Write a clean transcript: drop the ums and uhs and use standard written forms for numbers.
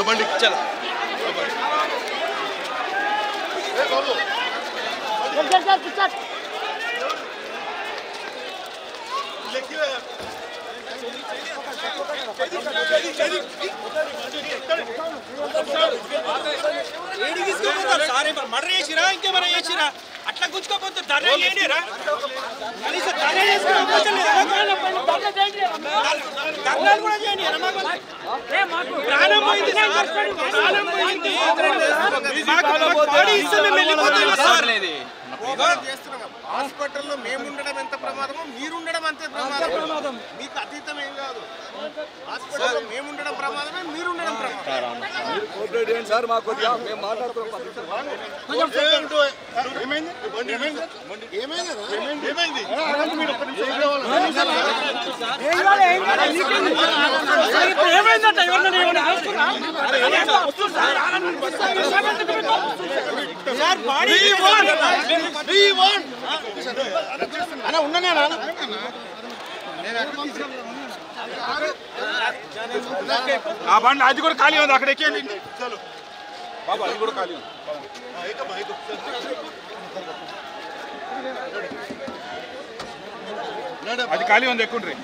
బండి చలో మర్డర్ చేసిరా ఇంకేమైనా చేసిరా అట్లా గుచ్చుకోపోతే ధర ఏంటిరా కనీసం ధర ధర్నాలు కూడా చేయండి ప్రాణం పోయింది హాస్పిటల్లో మేము ఉండడం ఎంత ప్రమాదమో మీరు ఉండడం అంతే ప్రమాదం మీకు అతీతం ఏం కాదు హాస్పిటల్లో మేము ఉండడం ప్రమాదమే మీరు ఉండడం ప్రమాదం సార్ మాకు మేము మాట్లాడుతున్నాం ఆ బండి అది కూడా ఖాళీ ఉంది అక్కడ ఎక్కేయండి బాబా అది కూడా ఖాళీ ఉంది అది ఖాళీ ఉంది ఎక్కుండ్రి